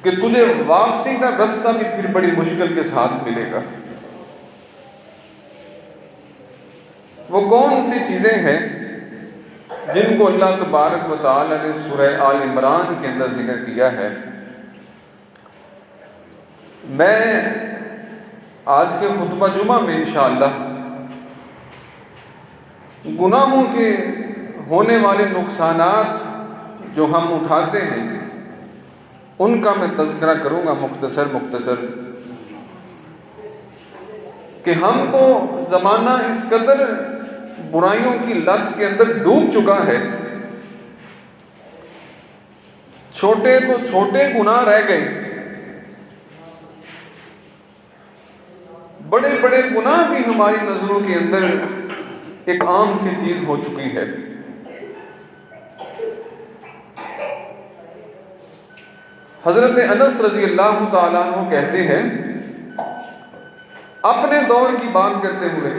کہ تجھے واپسی کا راستہ بھی پھر بڑی مشکل کے ساتھ ملے گا۔ وہ کون سی چیزیں ہیں جن کو اللہ تبارک و تعالی نے سورہ آل عمران کے اندر ذکر کیا ہے؟ میں آج کے خطبہ جمعہ میں انشاءاللہ گناہوں کے ہونے والے نقصانات جو ہم اٹھاتے ہیں ان کا میں تذکرہ کروں گا مختصر کہ ہم تو زمانہ اس قدر برائیوں کی لت کے اندر ڈوب چکا ہے، چھوٹے تو چھوٹے گناہ رہ گئے، بڑے بڑے گناہ بھی ہماری نظروں کے اندر ایک عام سی چیز ہو چکی ہے۔ حضرت انس رضی اللہ تعالیٰ عنہ کہتے ہیں، اپنے دور کی بات کرتے ہوئے،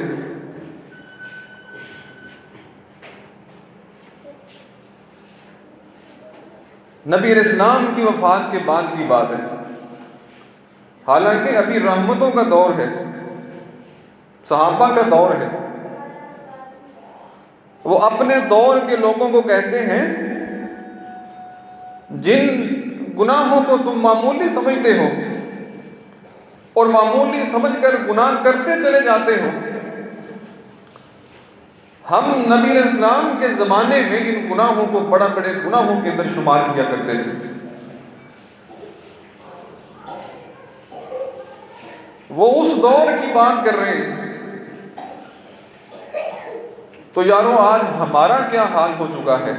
نبی علیہ السلام کی وفات کے بعد کی بات ہے، حالانکہ ابھی رحمتوں کا دور ہے، صحابہ کا دور ہے۔ وہ اپنے دور کے لوگوں کو کہتے ہیں جن گناہوں کو تم معمولی سمجھتے ہو اور معمولی سمجھ کر گناہ کرتے چلے جاتے ہو، ہم نبی علیہ السلام کے زمانے میں ان گناہوں کو بڑے گناہوں کے اندر شمار کیا کرتے تھے۔ وہ اس دور کی بات کر رہے ہیں، تو یارو آج ہمارا کیا حال ہو چکا ہے؟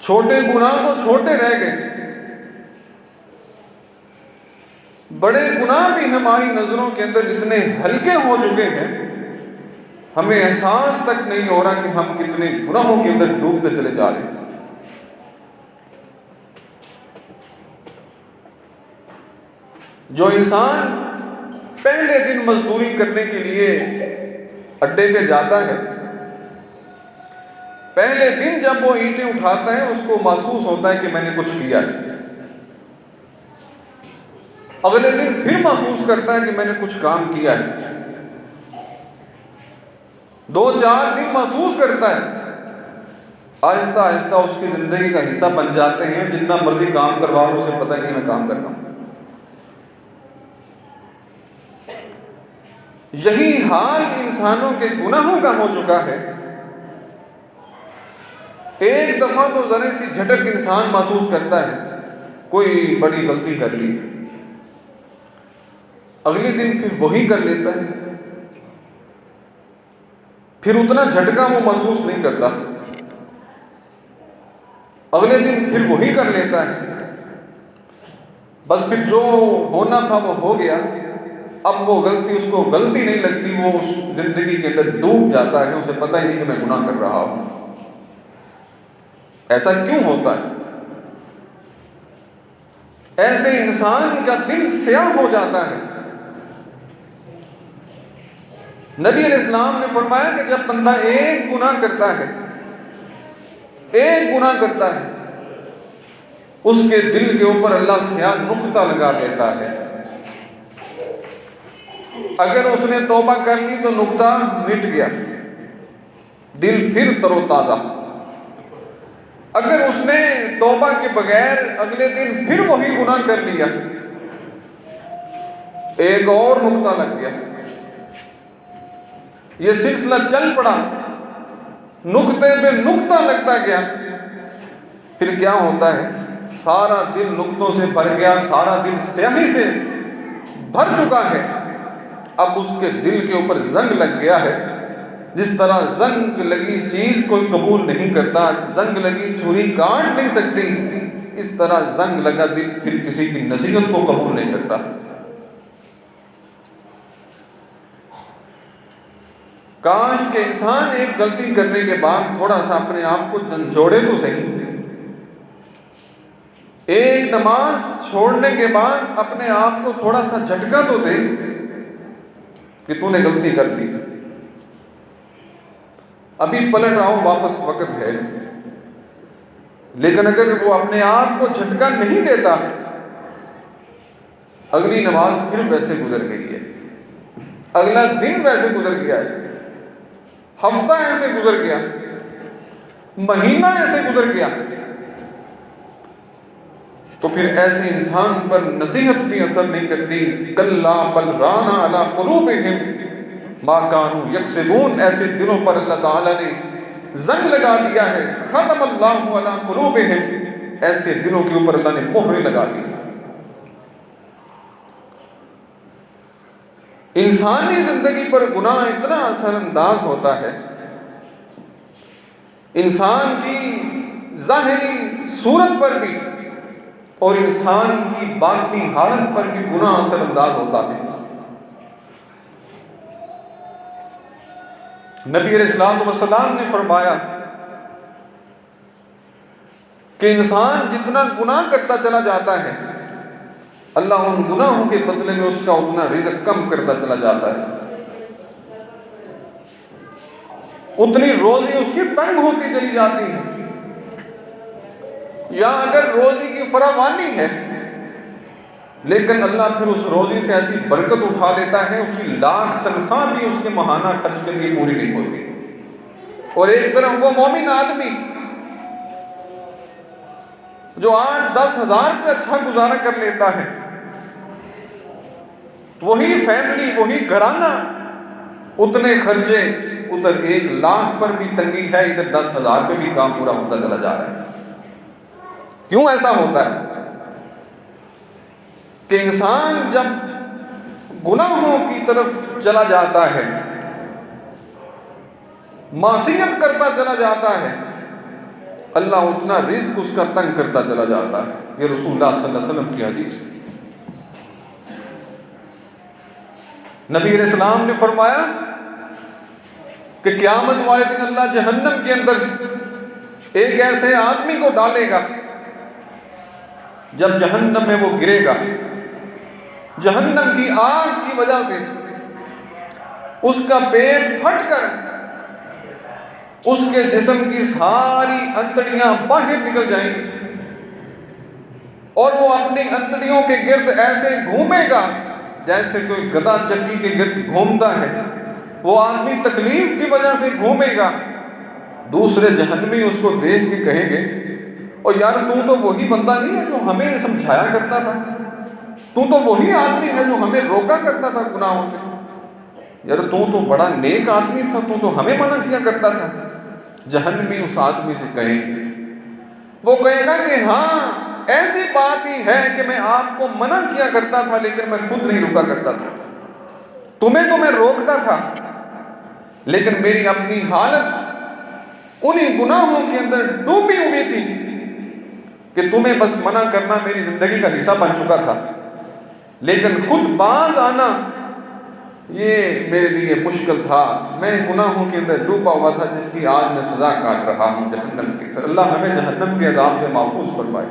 چھوٹے گناہ تو چھوٹے رہ گئے، بڑے گناہ بھی ہماری نظروں کے اندر اتنے ہلکے ہو چکے ہیں، ہمیں احساس تک نہیں ہو رہا کہ ہم کتنے گناہوں کے اندر ڈوبتے چلے جا رہے ہیں۔ جو انسان پہلے دن مزدوری کرنے کے لیے اڈے پہ جاتا ہے، پہلے دن جب وہ اینٹیں اٹھاتا ہے اس کو محسوس ہوتا ہے کہ میں نے کچھ کیا ہے، اگلے دن پھر محسوس کرتا ہے کہ میں نے کچھ کام کیا ہے، 2-4 دن محسوس کرتا ہے، آہستہ آہستہ اس کی زندگی کا حصہ بن جاتے ہیں، جتنا مرضی کام کروا لو اسے پتہ ہی نہیں میں کام کر رہا ہوں۔ یہی حال انسانوں کے گناہوں کا ہو چکا ہے۔ ایک دفعہ تو ذرا سی جھٹک انسان محسوس کرتا ہے، کوئی بڑی غلطی کر لی، اگلے دن پھر وہی کر لیتا ہے، پھر اتنا جھٹکا وہ محسوس نہیں کرتا، اگلے دن پھر وہی کر لیتا ہے، بس پھر جو ہونا تھا وہ ہو گیا، اب وہ غلطی اس کو غلطی نہیں لگتی، وہ اس زندگی کے اندر ڈوب جاتا ہے، اسے پتہ ہی نہیں کہ میں گناہ کر رہا ہوں۔ ایسا کیوں ہوتا ہے؟ ایسے انسان کا دل سیاہ ہو جاتا ہے۔ نبی علیہ السلام نے فرمایا کہ جب بندہ ایک گناہ کرتا ہے اس کے دل کے اوپر اللہ سیاہ نقطہ لگا دیتا ہے۔ اگر اس نے توبہ کر لی تو نقطہ مٹ گیا، دل پھر تر و تازہ۔ اگر اس نے توبہ کے بغیر اگلے دن پھر وہی گناہ کر لیا، ایک اور نقطہ لگ گیا، یہ سلسلہ چل پڑا، نقطے پہ نقطہ لگتا گیا، پھر کیا ہوتا ہے؟ سارا دل نقطوں سے بھر گیا، سارا دل سیاہی سے بھر چکا ہے، اب اس کے دل کے اوپر زنگ لگ گیا ہے۔ جس طرح زنگ لگی چیز کوئی قبول نہیں کرتا، زنگ لگی چھری کاٹ نہیں سکتی، اس طرح زنگ لگا دل پھر کسی کی نصیحت کو قبول نہیں کرتا۔ کاش کہ انسان ایک غلطی کرنے کے بعد تھوڑا سا اپنے آپ کو جھنجھوڑے تو صحیح، ایک نماز چھوڑنے کے بعد اپنے آپ کو تھوڑا سا جھٹکا تو دے کہ تو نے غلطی کر لی، ابھی پلٹ آؤ، واپس وقت ہے۔ لیکن اگر وہ اپنے آپ کو جھٹکا نہیں دیتا، اگلی نماز پھر ویسے گزر گئی ہے، اگلا دن ویسے گزر گیا ہے، ہفتہ ایسے گزر گیا، مہینہ ایسے گزر گیا، تو پھر ایسے انسان پر نصیحت بھی اثر نہیں کرتی۔ کلا بل ران علی قلوبہم ما کانوا یکسبون، ایسے دلوں پر اللہ تعالیٰ نے زنگ لگا دیا ہے۔ ختم اللہ علی قلوبہم، ایسے دلوں کے اوپر اللہ نے مہر لگا دی۔ انسانی زندگی پر گناہ اتنا اثر انداز ہوتا ہے، انسان کی ظاہری صورت پر بھی اور انسان کی باطنی حالت پر بھی گناہ اثر انداز ہوتا ہے۔ نبی علیہ الصلوۃ والسلام نے فرمایا کہ انسان جتنا گناہ کرتا چلا جاتا ہے، اللہ ان گناہوں کے بدلے میں اس کا اتنا رزق کم کرتا چلا جاتا ہے، اتنی روزی اس کی تنگ ہوتی چلی جاتی ہے۔ یا اگر روزی کی فراوانی ہے لیکن اللہ پھر اس روزی سے ایسی برکت اٹھا لیتا ہے، اس کی لاکھ تنخواہ بھی اس کے ماہانہ خرچ کے لیے پوری نہیں ہوتی۔ اور ایک طرف وہ مومن آدمی جو 8-10 ہزار پہ اچھا گزارا کر لیتا ہے، وہی فیملی، وہی گھرانہ، اتنے خرچے، ادھر 1 لاکھ پر بھی تنگی ہے، ادھر 10 ہزار پہ بھی کام پورا ہوتا چلا جا رہا ہے۔ کیوں ایسا ہوتا ہے؟ کہ انسان جب گناہوں کی طرف چلا جاتا ہے، معصیت کرتا چلا جاتا ہے، اللہ اتنا رزق اس کا تنگ کرتا چلا جاتا ہے۔ یہ رسول اللہ صلی اللہ علیہ وسلم کی حدیث ہے۔ نبی علیہ السلام نے فرمایا کہ قیامت والے دن اللہ جہنم کے اندر ایک ایسے آدمی کو ڈالے گا، جب جہنم میں وہ گرے گا، جہنم کی آگ کی وجہ سے اس کا پیٹ پھٹ کر اس کے جسم کی ساری انتڑیاں باہر نکل جائیں گی، اور وہ اپنی انتڑیوں کے گرد ایسے گھومے گا جیسے کوئی گدھا چکی کے گرد گھومتا ہے۔ وہ آدمی تکلیف کی وجہ سے گھومے گا، دوسرے جہنمی اس کو دیکھ کے کہیں گے، اور یار تو وہی بندہ نہیں ہے جو ہمیں سمجھایا کرتا تھا، تو وہی آدمی ہے جو ہمیں روکا کرتا تھا گناہوں سے، یار تو بڑا نیک آدمی تھا، تو ہمیں منع کیا کرتا تھا۔ جہنمی اس آدمی سے کہیں گے، وہ کہے گا کہ ہاں ایسی بات ہی ہے کہ میں آپ کو منع کیا کرتا تھا لیکن میں خود نہیں رکا کرتا تھا، تمہیں تو میں روکتا تھا لیکن میری اپنی حالت انہی گناہوں کے اندر ڈوبی ہوئی تھی کہ تمہیں بس منع کرنا میری زندگی کا حصہ بن چکا تھا، لیکن خود باز آنا یہ میرے لیے مشکل تھا، میں گناہوں کے اندر ڈوبا ہوا تھا جس کی آج میں سزا کاٹ رہا ہوں جہنم کی۔ اللہ ہمیں جہنم کے عذاب سے محفوظ فرمائے۔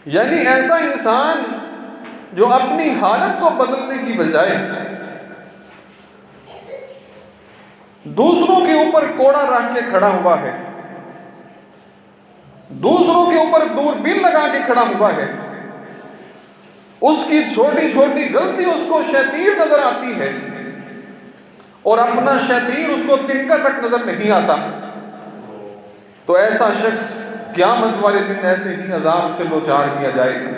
یعنی ایسا انسان جو اپنی حالت کو بدلنے کی بجائے دوسروں کے اوپر کوڑا رکھ کے کھڑا ہوا ہے، دوسروں کے اوپر دوربین لگا کے کھڑا ہوا ہے، اس کی چھوٹی چھوٹی غلطی اس کو شیطیر نظر آتی ہے اور اپنا شیطیر اس کو تنکا تک نظر نہیں آتا، تو ایسا شخص قیامت والے دن ایسے ہی عذاب سے دوچار کیا جائے گا۔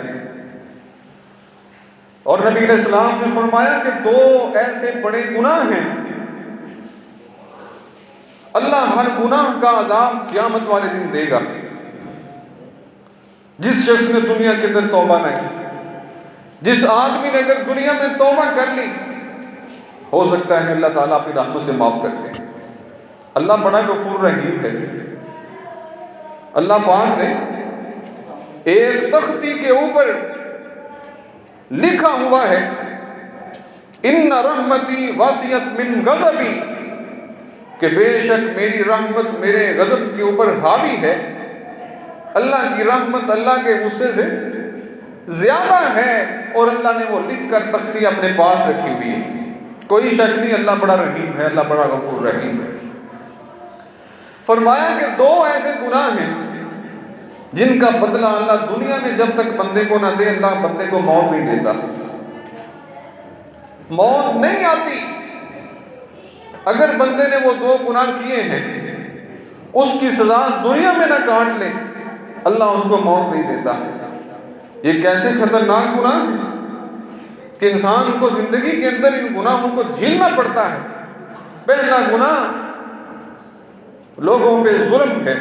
اور نبی علیہ السلام نے فرمایا کہ 2 ایسے بڑے گناہ ہیں، اللہ ہر گناہ کا عذاب قیامت والے دن دے گا۔ جس شخص نے دنیا کے اندر توبہ نہ کی، جس آدمی نے اگر دنیا میں توبہ کر لی، ہو سکتا ہے کہ اللہ تعالیٰ اپنی رحمت سے معاف کر دے۔ اللہ بڑا غفور رحیم ہے۔ اللہ پاک نے ایک تختی کے اوپر لکھا ہوا ہے، ان رحمتی وسعت من غضبی، کہ بے شک میری رحمت میرے غضب کے اوپر حاوی ہے۔ اللہ کی رحمت اللہ کے غصے سے زیادہ ہے، اور اللہ نے وہ لکھ کر تختی اپنے پاس رکھی ہوئی ہے۔ کوئی شک نہیں، اللہ بڑا رحیم ہے، اللہ بڑا غفور رحیم ہے۔ فرمایا کہ دو ایسے گناہ ہیں جن کا بدلہ اللہ دنیا میں جب تک بندے کو نہ دے، اللہ بندے کو موت نہیں دیتا، موت نہیں آتی۔ اگر بندے نے وہ دو گناہ کیے ہیں، اس کی سزا دنیا میں نہ کاٹ لے، اللہ اس کو موت نہیں دیتا۔ یہ کیسے خطرناک گناہ ہے کہ انسان کو زندگی کے اندر ان گناہوں کو جھیلنا پڑتا ہے۔ پہلا گناہ لوگوں پہ ظلم ہے۔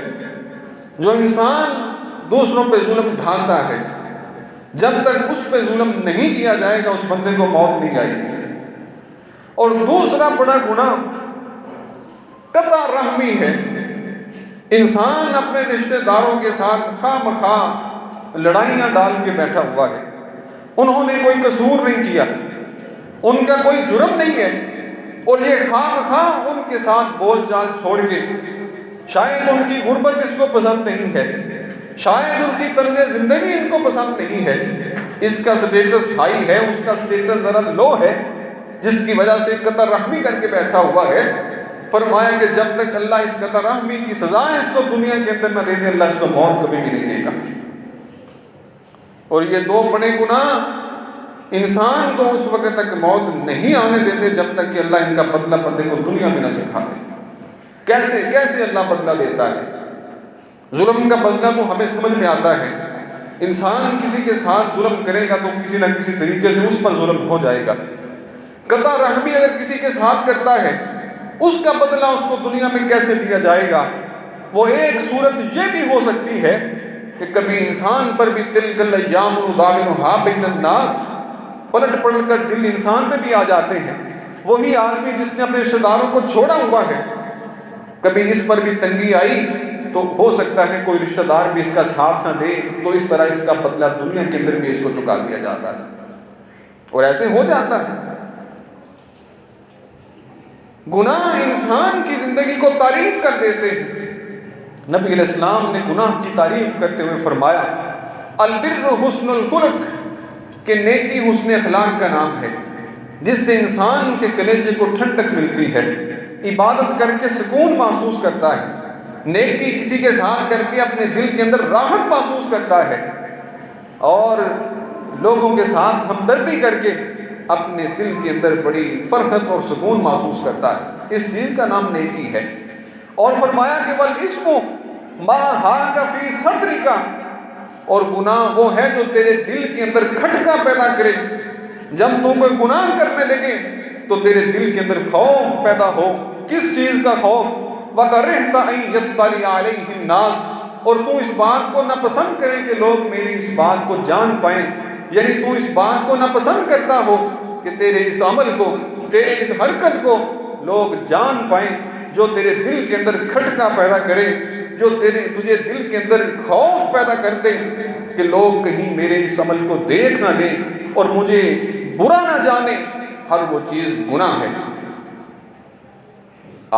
جو انسان دوسروں پہ ظلم ڈھاتا ہے، جب تک اس پہ ظلم نہیں کیا جائے گا اس بندے کو موت نہیں آئے گی۔ اور دوسرا بڑا گناہ قطع رحمی ہے۔ انسان اپنے رشتہ داروں کے ساتھ خواہ مخواہ لڑائیاں ڈال کے بیٹھا ہوا ہے، انہوں نے کوئی قصور نہیں کیا، ان کا کوئی جرم نہیں ہے، اور یہ خواہ مخواہ ان کے ساتھ بول چال چھوڑ کے، شاید ان کی غربت اس کو پسند نہیں ہے، شاید ان کی طرز زندگی ان کو پسند نہیں ہے، اس کا سٹیٹس ہائی ہے، اس کا سٹیٹس ذرا لو ہے، جس کی وجہ سے قطع رحمی کر کے بیٹھا ہوا ہے۔ فرمایا کہ جب تک اللہ اس قطع رحمی کی سزا اس کو دنیا کے اندر نہ دے دے، اللہ اس کو موت کبھی بھی نہیں دے گا۔ اور یہ دو بڑے گناہ انسان کو اس وقت تک موت نہیں آنے دیتے جب تک کہ اللہ ان کا بدلہ بندے کو دنیا میں نہ سکھاتے۔ کیسے اللہ بدلہ دیتا ہے؟ ظلم کا بدلہ تو ہمیں سمجھ میں آتا ہے، انسان کسی کے ساتھ ظلم کرے گا تو کسی نہ کسی طریقے سے اس پر ظلم ہو جائے گا۔ قطع رحمی اگر کسی کے ساتھ کرتا ہے، اس کا بدلہ اس کو دنیا میں کیسے دیا جائے گا؟ وہ ایک صورت یہ بھی ہو سکتی ہے کہ کبھی انسان پر بھی تلک الایام نداولھا بین الناس، پلٹ کر دل انسان پہ بھی آ جاتے ہیں۔ وہی آدمی جس نے اپنے رشتہ داروں کو چھوڑا ہوا ہے، کبھی اس پر بھی تنگی آئی تو ہو سکتا ہے کوئی رشتہ دار بھی اس کا ساتھ نہ دے، تو اس طرح اس کا بدلہ دنیا کے اندر بھی اس کو چکا دیا جاتا ہے، اور ایسے ہو جاتا ہے۔ گناہ انسان کی زندگی کو تاریک کر دیتے ہیں۔ نبی علیہ السلام نے گناہ کی تعریف کرتے ہوئے فرمایا، البر حسن الخلق، کہ نیکی حسن اخلاق کا نام ہے، جس سے انسان کے کلیجے کو ٹھنڈک ملتی ہے، عبادت کر کے سکون محسوس کرتا ہے، نیکی کسی کے ساتھ کر کے اپنے دل کے اندر راحت محسوس کرتا ہے، اور لوگوں کے ساتھ ہمدردی کر کے اپنے دل کے اندر بڑی فرحت اور سکون محسوس کرتا ہے۔ اس چیز کا نام نیکی ہے۔ اور فرمایا کہ والاسم ما حاک فی صدرک، اور گناہ وہ ہے جو تیرے دل کے اندر کھٹکا پیدا کرے۔ جب تو کوئی گناہ کرنے لگے تو تیرے دل کے اندر خوف پیدا ہو۔ کس چیز کا خوف؟ وَكَرِهْتَ أَن يَطَّلِعَ عَلَيْهِ النَّاسُ، اور تو اس بات کو ناپسند کرے کہ لوگ میری اس بات کو جان پائیں، یعنی تو اس بات کو ناپسند کرتا ہو کہ تیرے اس عمل کو، تیرے اس حرکت کو لوگ جان پائیں، جو تیرے دل کے اندر کھٹکا پیدا کرے، جو تجھے دل کے اندر خوف پیدا کر دے کہ لوگ کہیں میرے اس عمل کو دیکھ نہ لیں اور مجھے برا نہ جانے، ہر وہ چیز گناہ ہے۔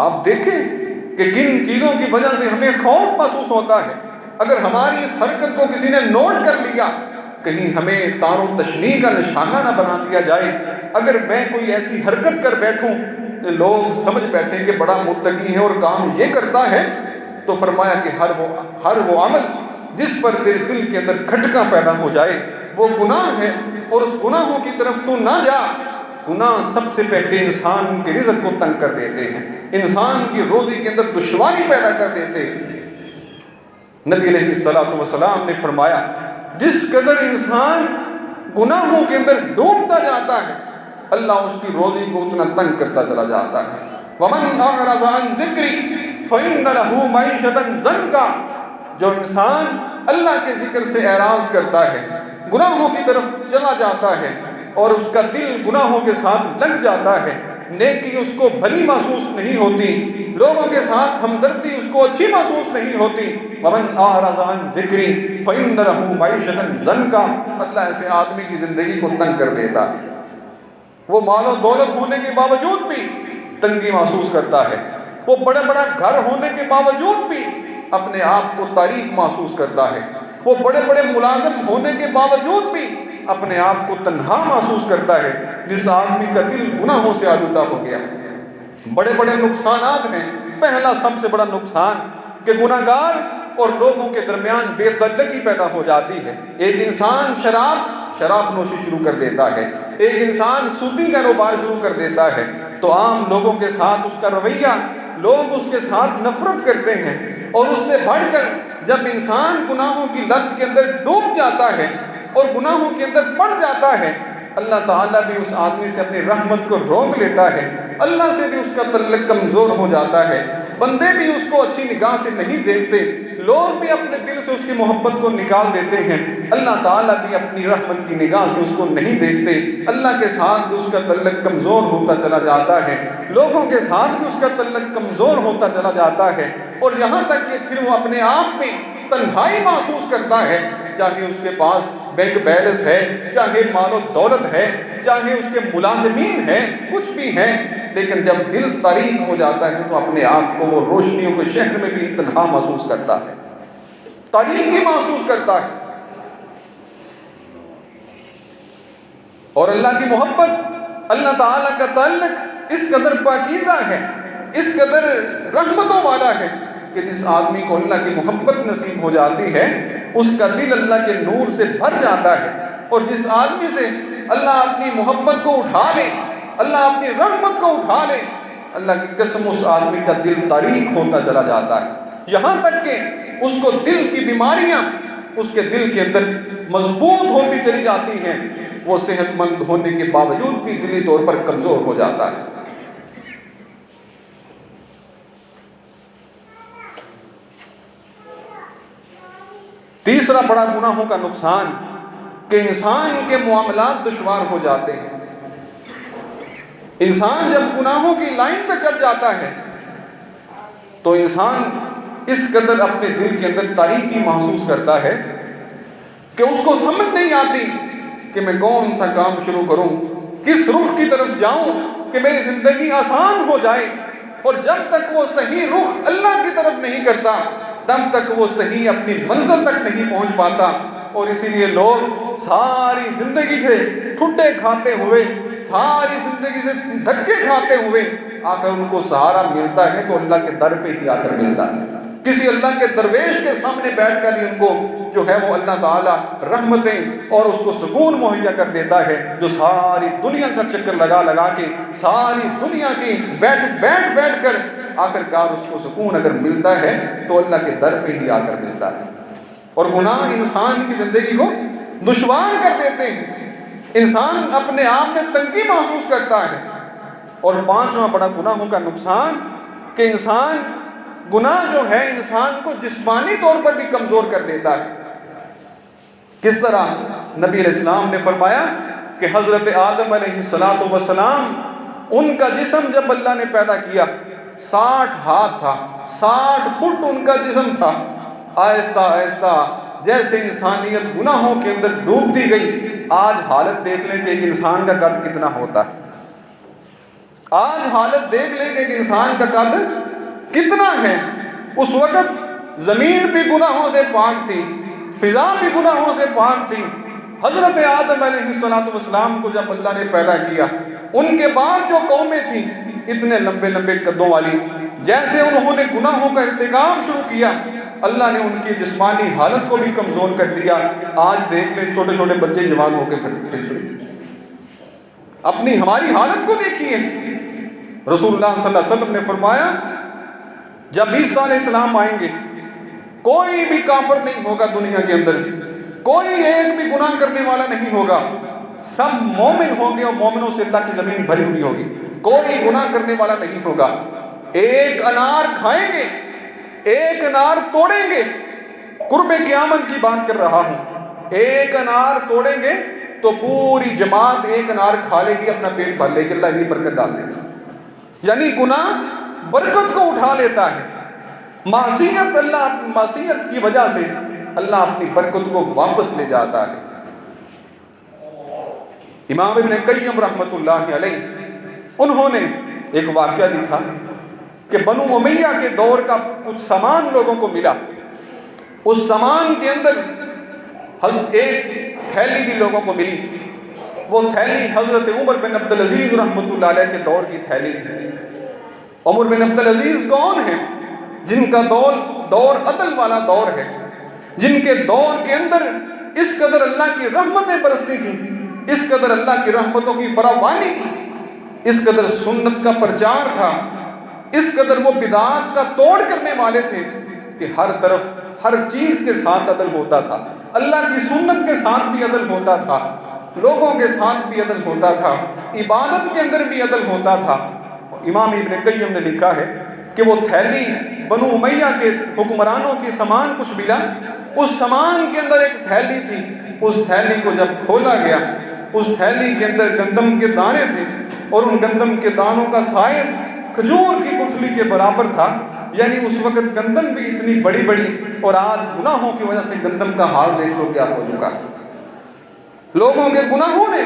آپ دیکھیں کہ کن چیزوں کی وجہ سے ہمیں خوف محسوس ہوتا ہے۔ اگر ہماری اس حرکت کو کسی نے نوٹ کر لیا، کہیں ہمیں تار و تشنیع کا نشانہ نہ بنا دیا جائے۔ اگر میں کوئی ایسی حرکت کر بیٹھوں کہ لوگ سمجھ بیٹھیں کہ بڑا متقی ہے اور کام یہ کرتا ہے، تو فرمایا کہ ہر وہ عمل جس پر تیرے دل کے اندر کھٹکا پیدا ہو جائے وہ گناہ ہے، اور اس گناہوں کی طرف تو نہ جا۔ گناہ سب سے پہلے انسان کے رزق کو تنگ کر دیتے ہیں، انسان کی روزی کے اندر دشواری پیدا کر دیتے ہیں۔ نبی علیہ الصلوۃ والسلام نے فرمایا، جس قدر انسان گناہوں کے اندر ڈوبتا جاتا ہے، اللہ اس کی روزی کو اتنا تنگ کرتا چلا جاتا ہے۔ وَمَنْ أَعْرَضَ عَنْ ذِكْرِي فَإِنَّ لَهُ مَعِيشَةً ضَنْكًا، جو انسان اللہ کے ذکر سے اعراض کرتا ہے، گناہوں کی طرف چلا جاتا ہے اور اس کا دل گناہوں کے ساتھ لگ جاتا ہے، نیکی اس کو بھلی محسوس نہیں ہوتی، لوگوں کے ساتھ ہمدردی اس کو اچھی محسوس نہیں ہوتی۔ وَمَنْ أَعْرَضَ عَنْ ذِكْرِي فَإِنَّ لَهُ مَعِيشَةً ضَنْكًا، اللہ ایسے آدمی کی زندگی کو تنگ کر دیتا ہے۔ وہ مال و دولت ہونے کے باوجود بھی تنگی محسوس کرتا ہے، وہ بڑا گھر ہونے کے باوجود بھی اپنے آپ کو تاریک محسوس کرتا ہے، وہ بڑے ملازم ہونے کے باوجود بھی اپنے آپ کو تنہا محسوس کرتا ہے۔ جس آدمی کا دل گناہوں سے آلودہ ہو گیا، بڑے نقصانات ہیں، پہلا سب سے بڑا نقصان کہ گناہگار اور لوگوں کے درمیان بے تعلقی پیدا ہو جاتی ہے۔ ایک انسان شراب نوشی شروع کر دیتا ہے، ایک انسان سودی کاروبار شروع کر دیتا ہے، تو عام لوگوں کے ساتھ اس کا رویہ، لوگ اس کے ساتھ نفرت کرتے ہیں۔ اور اس سے بڑھ کر جب انسان گناہوں کی لت کے اندر ڈوب جاتا ہے اور گناہوں کے اندر پڑ جاتا ہے، اللہ تعالیٰ بھی اس آدمی سے اپنی رحمت کو روک لیتا ہے، اللہ سے بھی اس کا تعلق کمزور ہو جاتا ہے، بندے بھی اس کو اچھی نگاہ سے نہیں دیکھتے، لوگ بھی اپنے دل سے اس کی محبت کو نکال دیتے ہیں، اللہ تعالیٰ بھی اپنی رحمت کی نگاہ سے اس کو نہیں دیکھتے، اللہ کے ساتھ بھی اس کا تعلق کمزور ہوتا چلا جاتا ہے، لوگوں کے ساتھ بھی اس کا تعلق کمزور ہوتا چلا جاتا ہے، اور یہاں تک کہ پھر وہ اپنے آپ میں تنہائی محسوس کرتا ہے، چاہے اس کے پاس بینک بیلنس ہے، چاہے مال و دولت ہے، چاہے اس کے ملازمین ہیں، کچھ بھی ہیں، لیکن جب دل تاریک ہو جاتا ہے تو اپنے آپ کو وہ روشنیوں کے شہر میں بھی تنہا محسوس کرتا ہے، تاریکی محسوس کرتا ہے۔ اور اللہ کی محبت، اللہ تعالیٰ کا تعلق اس قدر پاکیزہ ہے، اس قدر رحمتوں والا ہے کہ جس آدمی کو اللہ کی محبت نصیب ہو جاتی ہے اس کا دل اللہ کے نور سے بھر جاتا ہے، اور جس آدمی سے اللہ اپنی محبت کو اٹھا لے، اللہ اپنی رحمت کو اٹھا لے، اللہ کی قسم اس آدمی کا دل تاریک ہوتا چلا جاتا ہے، یہاں تک کہ اس کو دل کی بیماریاں اس کے دل کے اندر مضبوط ہوتی چلی جاتی ہیں، وہ صحت مند ہونے کے باوجود بھی دلی طور پر کمزور ہو جاتا ہے۔ تیسرا بڑا گناہوں کا نقصان کہ انسان کے معاملات دشوار ہو جاتے ہیں۔ انسان جب گناہوں کی لائن پہ چڑھ جاتا ہے تو انسان اس قدر اپنے دل کے اندر تاریکی محسوس کرتا ہے کہ اس کو سمجھ نہیں آتی کہ میں کون سا کام شروع کروں، کس رخ کی طرف جاؤں کہ میری زندگی آسان ہو جائے، اور جب تک وہ صحیح رخ اللہ کی طرف نہیں کرتا تب تک وہ صحیح اپنی منزل تک نہیں پہنچ پاتا، اور اسی لیے لوگ ساری زندگی سے ٹھٹے کھاتے ہوئے، ساری زندگی سے دھکے کھاتے ہوئے آخر ان کو سہارا ملتا ہے تو اللہ کے در پہ ہی آ کر ملتا ہے، کسی اللہ کے درویش کے سامنے بیٹھ کر ہی ان کو جو ہے وہ اللہ تعالیٰ رحمتیں اور اس کو سکون مہیا کر دیتا ہے، جو ساری دنیا کا چکر لگا لگا کے ساری دنیا کی بیٹھ کر آخر کار اس کو سکون اگر ملتا ہے تو اللہ کے در پہ ہی آ کر ملتا ہے۔ اور گناہ انسان کی زندگی کو دشوار کر دیتے ہیں، انسان اپنے آپ میں تنگی محسوس کرتا ہے۔ اور پانچواں بڑا گناہوں کا نقصان کہ انسان گناہ جو ہے انسان کو جسمانی طور پر بھی کمزور کر دیتا ہے۔ کس طرح؟ نبی علیہ السلام نے فرمایا کہ حضرت آدم علیہ السلام ان کا جسم جب اللہ نے پیدا کیا 60 ہاتھ تھا، 60 فٹ ان کا جسم تھا، آہستہ آہستہ جیسے انسانیت گناہوں کے اندر ڈوبتی گئی، آج حالت دیکھ لیں کہ ایک انسان کا قد کتنا ہوتا ہے، آج حالت دیکھ لیں کہ ایک انسان کا قد کتنا ہے۔ اس وقت زمین بھی گناہوں سے پاک تھی، فضا بھی گناہوں سے پاک تھی۔ حضرت آدم علیہ السلام کو جب اللہ نے پیدا کیا، ان کے بعد جو قومیں تھیں اتنے لمبے لمبے قدوں والی، جیسے انہوں نے گناہوں کا ارتکاب شروع کیا اللہ نے ان کی جسمانی حالت کو بھی کمزور کر دیا۔ آج دیکھ لیں چھوٹے چھوٹے بچے جوان ہو کے پھرتے، اپنی ہماری حالت کو دیکھیے۔ رسول اللہ صلی اللہ علیہ وسلم نے فرمایا جب عیسیٰ علیہ السلام آئیں گے کوئی بھی کافر نہیں ہوگا دنیا کے اندر، کوئی ایک بھی گناہ کرنے والا نہیں ہوگا، سب مومن ہوں گے اور مومنوں سے اللہ کی زمین بھری ہوئی ہوگی، کوئی گناہ کرنے والا نہیں ہوگا۔ ایک انار کھائیں گے، ایک انار توڑیں گے، قرب قیامت کی بات کر رہا ہوں، ایک انار توڑیں گے تو پوری جماعت ایک انار کھا لے گی، اپنا پیٹ بھر لے گی، اللہ اتنی برکت ڈال دے گا۔ یعنی گناہ برکت کو اٹھا لیتا ہے، معصیت کی وجہ سے اللہ اپنی برکت کو واپس لے جاتا ہے۔ امام ابن قیم رحمۃ اللہ علیہ انہوں نے ایک واقعہ لکھا کہ بنو امیہ کے دور کا کچھ سامان لوگوں کو ملا، اس سامان کے اندر ایک تھیلی بھی لوگوں کو ملی، وہ تھیلی حضرت عمر بن عبدالعزیز رحمۃ اللہ علیہ کے دور کی تھیلی تھی۔ عمر بن عبدالعزیز کون ہیں؟ جن کا دور عدل والا دور ہے، جن کے دور کے اندر اس قدر اللہ کی رحمتیں برستی تھیں، اس قدر اللہ کی رحمتوں کی فراوانی تھی، اس قدر سنت کا پرچار تھا، اس قدر وہ بدعات کا توڑ کرنے والے تھے کہ ہر طرف ہر چیز کے ساتھ عدل ہوتا تھا، اللہ کی سنت کے ساتھ بھی عدل ہوتا تھا، لوگوں کے ساتھ بھی عدل ہوتا تھا، عبادت کے اندر بھی عدل ہوتا تھا۔ امام ابن قیم نے لکھا ہے کہ وہ تھیلی بنو امیہ کے حکمرانوں کی سامان کچھ ملا، اس سامان کے اندر ایک تھیلی تھی، اس تھیلی کو جب کھولا گیا، اس تھیلی کے اندر گندم کے دانے تھے، اور ان گندم کے دانوں کا سائز کھجور کی گٹھلی کے برابر تھا، یعنی اس وقت گندم بھی اتنی بڑی بڑی، اور آج گناہوں کی وجہ سے گندم کا حال دیکھ لو کیا ہو چکا۔ لوگوں کے گناہوں نے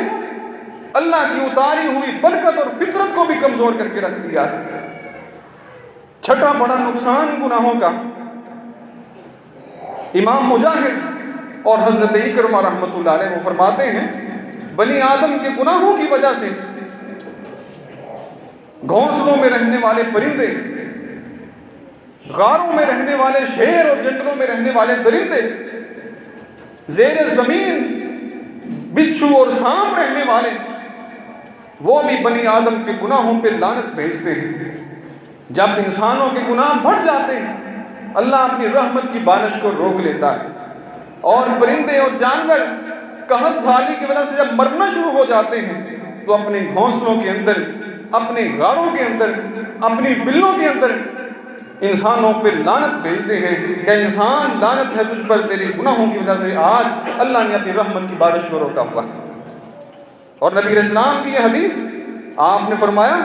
اللہ کی اتاری ہوئی برکت اور فطرت کو بھی کمزور کر کے رکھ دیا۔ چھٹا بڑا نقصان گناہوں کا، امام مجاہد اور حضرت اکرمہ رحمۃ اللہ علیہ وہ فرماتے ہیں بنی آدم کے گناہوں کی وجہ سے گھونسلوں میں رہنے والے پرندے، غاروں میں رہنے والے شیر اور جنگلوں میں رہنے والے درندے، زیر زمین بچھو اور سانپ رہنے والے، وہ بھی بنی آدم کے گناہوں پہ لعنت بھیجتے ہیں۔ جب انسانوں کے گناہ بڑھ جاتے ہیں اللہ اپنی رحمت کی بارش کو روک لیتا ہے، اور پرندے اور جانور قحط سالی کی وجہ سے جب مرنا شروع ہو جاتے ہیں تو اپنے گھونسلوں کے اندر، اپنے غاروں کے اندر، اپنی بلوں کے اندر انسانوں پہ لعنت بھیجتے ہیں کہ انسان لعنت ہے تجھ پر، تیری گناہوں کی وجہ سے آج اللہ نے اپنی رحمت کی بارش کو روکا ہوا۔ اور نبی علیہ السلام کی یہ حدیث، آپ نے فرمایا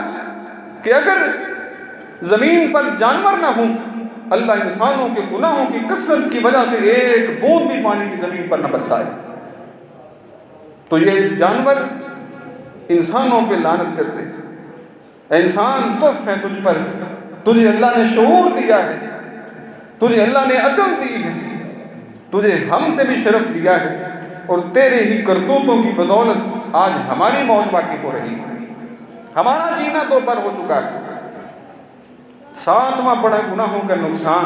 کہ اگر زمین پر جانور نہ ہوں، اللہ انسانوں کے گناہوں کی کثرت کی وجہ سے ایک بوند بھی پانی کی زمین پر نہ برسائے، تو یہ جانور انسانوں پہ لعنت کرتے ہیں۔ اے انسان تف ہے تجھ پر، تجھے اللہ نے شعور دیا ہے، تجھے اللہ نے عقل دی ہے، تجھے ہم سے بھی شرف دیا ہے، اور تیرے ہی کرتوتوں کی بدولت آج ہماری موت باقی ہو رہی ہے، ہمارا جینا تو پر ہو چکا ہے۔ ساتواں بڑا گناہوں کا نقصان،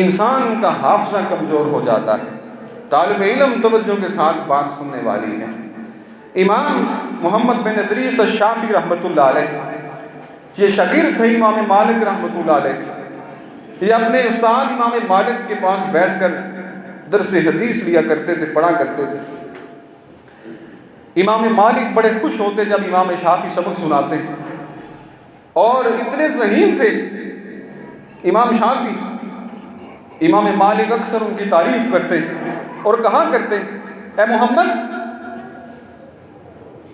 انسان کا حافظہ کمزور ہو جاتا ہے۔ طالب علم توجہ کے ساتھ بات سننے والی ہے۔ امام محمد بن ادریس الشافعی رحمۃ اللہ علیہ، یہ شاگرد تھے امام مالک رحمۃ اللہ علیہ، یہ اپنے استاد امام مالک کے پاس بیٹھ کر درس حدیث لیا کرتے تھے، پڑھا کرتے تھے۔ امام مالک بڑے خوش ہوتے جب امام شافعی سبق سناتے ہیں، اور اتنے ذہین تھے امام شافعی، امام مالک اکثر ان کی تعریف کرتے اور کہا کرتے اے محمد،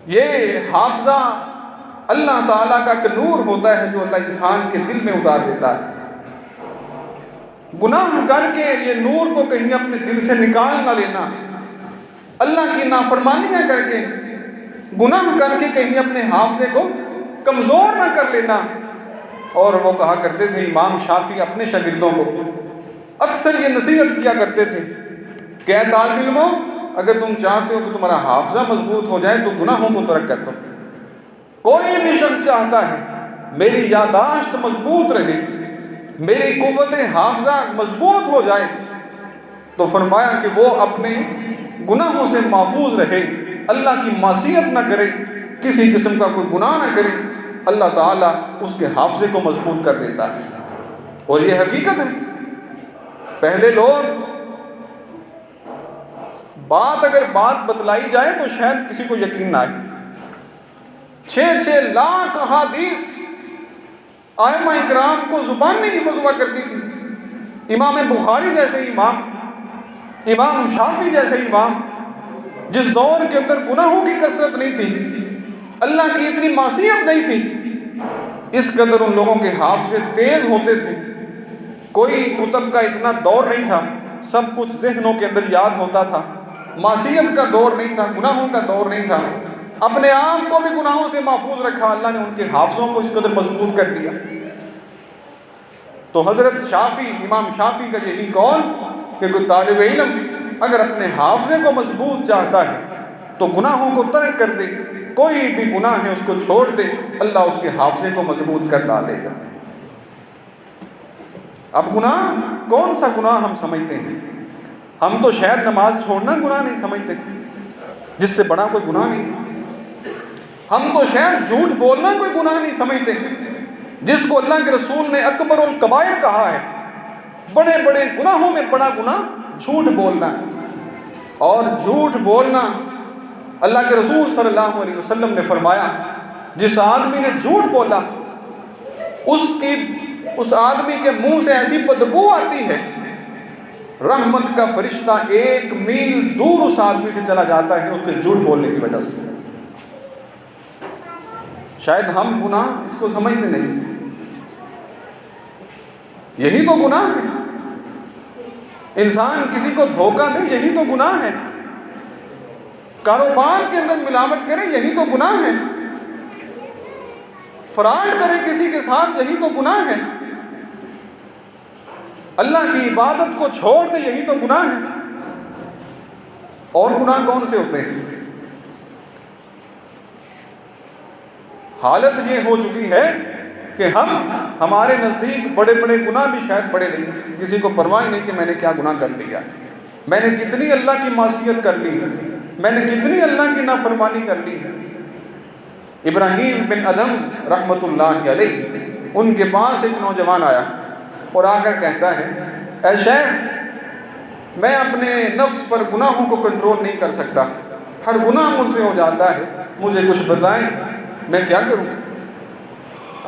یہ حافظہ اللہ تعالیٰ کا ایک نور ہوتا ہے جو اللہ انسان کے دل میں اتار دیتا ہے، گناہ کر کے یہ نور کو کہیں اپنے دل سے نکال نہ لینا، اللہ کی نافرمانیاں کر کے، گناہ کر کے کہیں اپنے حافظے کو کمزور نہ کر لینا۔ اور وہ کہا کرتے تھے امام شافعی اپنے شاگردوں کو اکثر یہ نصیحت کیا کرتے تھے کہ اے طالب علموں، اگر تم چاہتے ہو کہ تمہارا حافظہ مضبوط ہو جائے تو گناہوں کو ترک کر دو۔ کوئی بھی شخص چاہتا ہے میری یادداشت مضبوط رہے، میری قوت حافظہ مضبوط ہو جائے، تو فرمایا کہ وہ اپنے گناہوں سے محفوظ رہے، اللہ کی معصیت نہ کرے، کسی قسم کا کوئی گناہ نہ کرے، اللہ تعالیٰ اس کے حافظے کو مضبوط کر دیتا ہے۔ اور یہ حقیقت ہے، پہلے لوگ اگر بات بتلائی جائے تو شاید کسی کو یقین نہ آئے، 6 لاکھ احادیث ائمہ اکرام کو زبان میں حفظ ہوا کرتی تھی۔ امام بخاری جیسے امام، امام شافعی جیسے امام، جس دور کے اندر گناہوں کی کثرت نہیں تھی، اللہ کی اتنی معصیت نہیں تھی، اس قدر ان لوگوں کے حافظے تیز ہوتے تھے۔ کوئی کتب کا اتنا دور نہیں تھا، سب کچھ ذہنوں کے اندر یاد ہوتا تھا، معصیت کا دور نہیں تھا، گناہوں کا دور نہیں تھا، اپنے آپ کو بھی گناہوں سے محفوظ رکھا، اللہ نے ان کے حافظوں کو اس قدر مضبوط کر دیا۔ تو حضرت شافعی، امام شافعی کا یہی قول کہ کوئی طالب علم اگر اپنے حافظے کو مضبوط چاہتا ہے تو گناہوں کو ترک کر دے، کوئی بھی گناہ ہے اس کو چھوڑ دے، اللہ اس کے حافظے کو مضبوط کر ڈالے گا۔ اب گناہ، کون سا گناہ ہم سمجھتے ہیں؟ ہم تو شاید نماز چھوڑنا گناہ نہیں سمجھتے، جس سے بڑا کوئی گناہ نہیں۔ ہم تو شاید جھوٹ بولنا کوئی گناہ نہیں سمجھتے، جس کو اللہ کے رسول نے اکبر الکبائر کہا ہے۔ بڑے بڑے گناہوں میں بڑا گناہ جھوٹ بولنا ہے، اور جھوٹ بولنا اللہ کے رسول صلی اللہ علیہ وسلم نے فرمایا، جس آدمی نے جھوٹ بولا اس آدمی کے منہ سے ایسی بدبو آتی ہے، رحمت کا فرشتہ 1 میل دور اس آدمی سے چلا جاتا ہے اس کے جھوٹ بولنے کی وجہ سے۔ شاید ہم گناہ اس کو سمجھتے نہیں، یہی تو گناہ ہے۔ انسان کسی کو دھوکہ دے، یہی تو گناہ ہے۔ کاروبار کے اندر ملاوٹ کرے، یہی تو گناہ ہے۔ فراڈ کرے کسی کے ساتھ، یہی تو گناہ ہے۔ اللہ کی عبادت کو چھوڑ دے، یہی تو گناہ ہے۔ اور گناہ کون سے ہوتے ہیں؟ حالت یہ ہو چکی ہے کہ ہمارے نزدیک بڑے بڑے گناہ بھی شاید بڑے نہیں، کسی کو پرواہ نہیں کہ میں نے کیا گناہ کر لیا، میں نے کتنی اللہ کی معصیت کر لی، میں نے کتنی اللہ کی نافرمانی کر لی۔ ابراہیم بن ادھم رحمۃ اللہ علیہ، ان کے پاس ایک نوجوان آیا اور آ کر کہتا ہے، اے شیخ، میں اپنے نفس پر گناہوں کو کنٹرول نہیں کر سکتا، ہر گناہ مجھ سے ہو جاتا ہے، مجھے کچھ بتائیں میں کیا کروں؟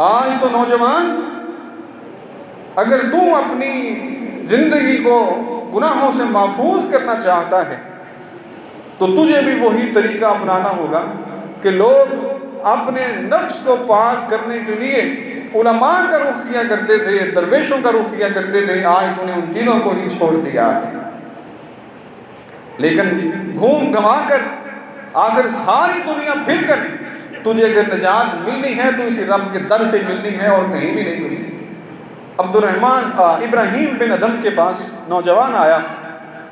آج تو نوجوان، اگر تو اپنی زندگی کو گناہوں سے محفوظ کرنا چاہتا ہے تو تجھے بھی وہی طریقہ اپنانا ہوگا کہ لوگ اپنے نفس کو پاک کرنے کے لیے علماء کا رخ کیا کرتے تھے، درویشوں کا رخ کیا کرتے تھے، آج تو نے ان چیزوں کو ہی چھوڑ دیا ہے۔ لیکن گھوم گھما کر آخر ساری دنیا پھر کر تجھے اگر نجات ملنی ہے تو اسی رب کے در سے ملنی ہے، اور کہیں بھی نہیں ملنی۔ ابراہیم بن ادھم کے پاس نوجوان آیا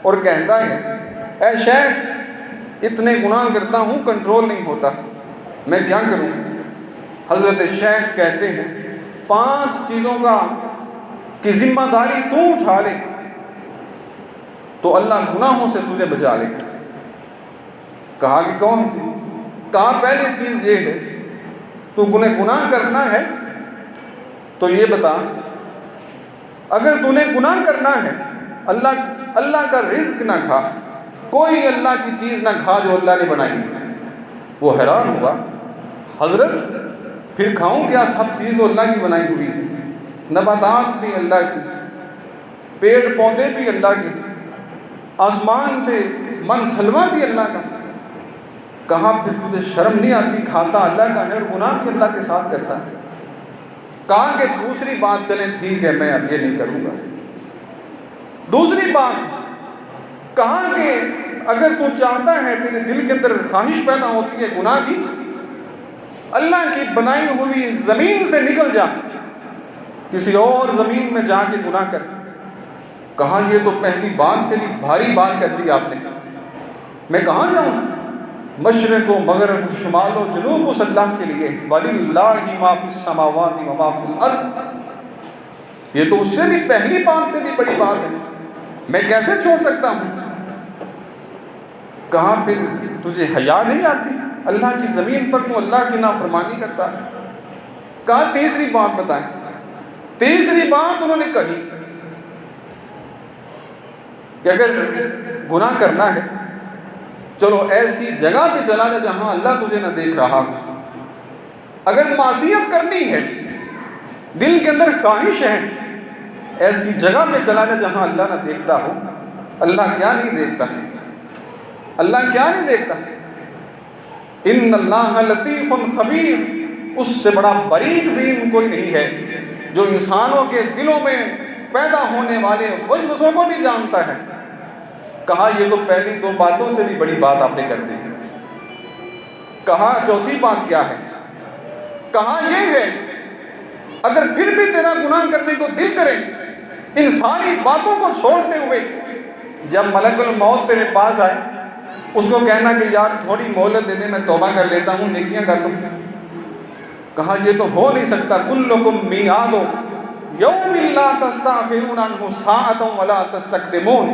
اور کہتا ہے، اے شیخ، اتنے گناہ کرتا ہوں، کنٹرول نہیں ہوتا، میں کیا کروں؟ حضرت شیخ کہتے ہیں، 5 چیزوں کی ذمہ داری تو اٹھا لے تو اللہ گناہوں سے تجھے بچا لے گا۔ کہا کہ کون سی؟ کہا پہلی چیز یہ ہے، تو گناہ کرنا ہے تو یہ بتا، اگر تو نے گناہ کرنا ہے، اللہ کا رزق نہ کھا، کوئی اللہ کی چیز نہ کھا جو اللہ نے بنائی۔ وہ حیران ہوا، حضرت پھر کھاؤں کیا؟ سب چیز اللہ کی بنائی ہوئی ہے، نباتات بھی اللہ کی، پیڑ پودے بھی اللہ کے، آسمان سے منسلواں بھی اللہ کا۔ کہا پھر تجھے شرم نہیں آتی؟ کھاتا اللہ کا ہے اور گناہ بھی اللہ کے ساتھ کرتا ہے۔ کہا کہ دوسری بات، چلیں ٹھیک ہے، میں اب یہ نہیں کروں گا۔ دوسری بات کہا کہ اگر تو چاہتا ہے، تیرے دل کے اندر خواہش پیدا ہوتی ہے گناہ کی، اللہ کی بنائی ہوئی زمین سے نکل جا، کسی اور زمین میں جا کے گناہ کر۔ کہا یہ تو پہلی بات سے بھی بھاری بات کر دی آپ نے، میں کہاں جاؤں؟ مشرق و مغرب، شمال و جنوب اس اللہ کے لیے، وَلِلَّهِ مَا فِي السَّمَاوَاتِ وَمَا فِي الْأَرْضِ۔ یہ تو اس سے بھی پہلی بات سے بھی بڑی بات ہے، میں کیسے چھوڑ سکتا ہوں؟ کہا پھر تجھے حیا نہیں آتی؟ اللہ کی زمین پر تو اللہ کی نافرمانی کرتا ہے۔ کہا تیسری بات بتائیں۔ تیسری بات انہوں نے کہی کہ اگر گناہ کرنا ہے، چلو ایسی جگہ پہ چلا جا جہاں اللہ تجھے نہ دیکھ رہا ہو۔ اگر معصیت کرنی ہے، دل کے اندر خواہش ہے، ایسی جگہ پہ چلا جا جہاں اللہ نہ دیکھتا ہو۔ اللہ کیا نہیں دیکھتا؟ اللہ کیا نہیں دیکھتا؟ ان اللہ لطیف خبیر، اس سے بڑا باریک بین کوئی نہیں ہے، جو انسانوں کے دلوں میں پیدا ہونے والے وسوسوں کو بھی جانتا ہے۔ کہا یہ تو پہلی 2 باتوں سے بھی بڑی بات آپ نے کر دی۔ کہا چوتھی بات کیا ہے؟ کہا یہ ہے، اگر پھر بھی تیرا گناہ کرنے کو دل کرے، ان ساری باتوں کو چھوڑتے ہوئے جب ملک الموت تیرے پاس آئے اس کو کہنا کہ یار تھوڑی مہلت دے دے، میں توبہ کر لیتا ہوں، نیکیاں کر لوں۔ کہا یہ تو ہو نہیں سکتا، کلکم میعاد یوم لا تستأخرون عنہ ساعۃ ولا تستقدمون،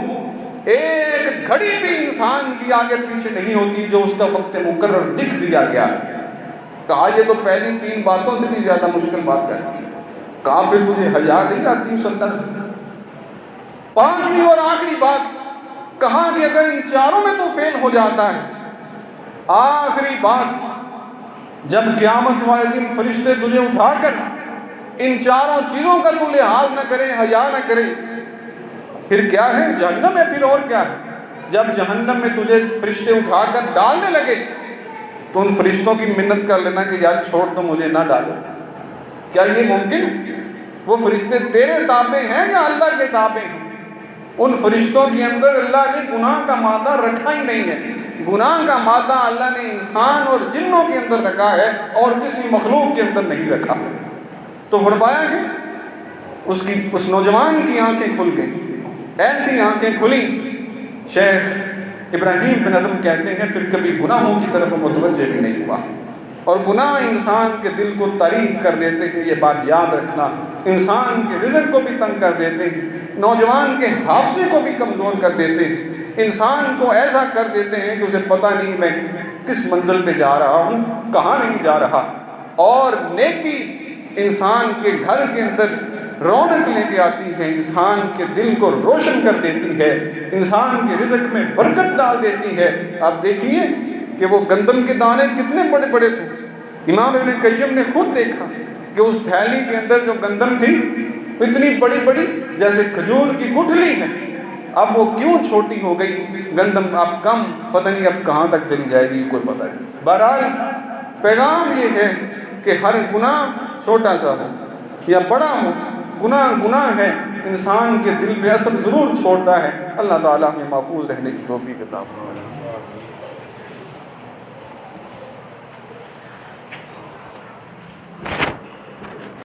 ایک گھڑی بھی انسان کی آگے پیچھے نہیں ہوتی جو اس کا وقت مقرر لکھ دیا گیا۔ کہا یہ تو پہلی 3 باتوں سے بھی زیادہ مشکل بات کرتی ہے۔ کہا پھر تجھے حیا نہیں آتی صلی اللہ علیہ وسلم؟ 5ویں اور آخری بات کہا کہ اگر ان چاروں میں تو فیل ہو جاتا ہے، آخری بات جب قیامت والے دن فرشتے تجھے اٹھا کر ان چاروں چیزوں کا تو لحاظ نہ کرے، حیا نہ کرے، پھر کیا ہے؟ جہنم ہے، پھر اور کیا ہے؟ جب جہنم میں تجھے فرشتے اٹھا کر ڈالنے لگے تو ان فرشتوں کی منت کر لینا کہ یار چھوڑ دو، مجھے نہ ڈالو۔ کیا یہ ممکن ہے؟ وہ فرشتے تیرے تابع ہیں یا اللہ کے تابع ہیں؟ ان فرشتوں کے اندر اللہ نے گناہ کا مادہ رکھا ہی نہیں ہے، گناہ کا مادہ اللہ نے انسان اور جنوں کے اندر رکھا ہے اور کسی مخلوق کے اندر نہیں رکھا۔ تو فرمایا کہ اس نوجوان کی آنکھیں کھل گئی، ایسی آنکھیں کھلی، شیخ ابراہیم بن ادم کہتے ہیں پھر کبھی گناہوں کی طرف متوجہ بھی نہیں ہوا۔ اور گناہ انسان کے دل کو تاریک کر دیتے ہیں، یہ بات یاد رکھنا، انسان کے رزق کو بھی تنگ کر دیتے ہیں، نوجوان کے حافظے کو بھی کمزور کر دیتے ہیں، انسان کو ایسا کر دیتے ہیں کہ اسے پتہ نہیں میں کس منزل پہ جا رہا ہوں، کہاں نہیں جا رہا۔ اور نیکی انسان کے گھر کے اندر رونق لے کے آتی ہے، انسان کے دل کو روشن کر دیتی ہے، انسان کے رزق میں برکت ڈال دیتی ہے۔ آپ دیکھیے کہ وہ گندم کے دانے کتنے بڑے بڑے تھے، امام ابن قیم نے خود دیکھا کہ اس تھیلی کے اندر جو گندم تھی اتنی بڑی بڑی جیسے کھجور کی گٹھلی ہے، اب وہ کیوں چھوٹی ہو گئی؟ گندم اب کم، پتہ نہیں اب کہاں تک چلی جائے گی، کوئی پتہ نہیں۔ بہرحال پیغام یہ ہے کہ ہر گناہ چھوٹا سا ہو یا بڑا ہو، گناہ ہے، انسان کے دل پہ اثر ضرور چھوڑتا ہے۔ اللہ تعالیٰ ہمیں محفوظ رہنے کی توفیق عطا فرمائے۔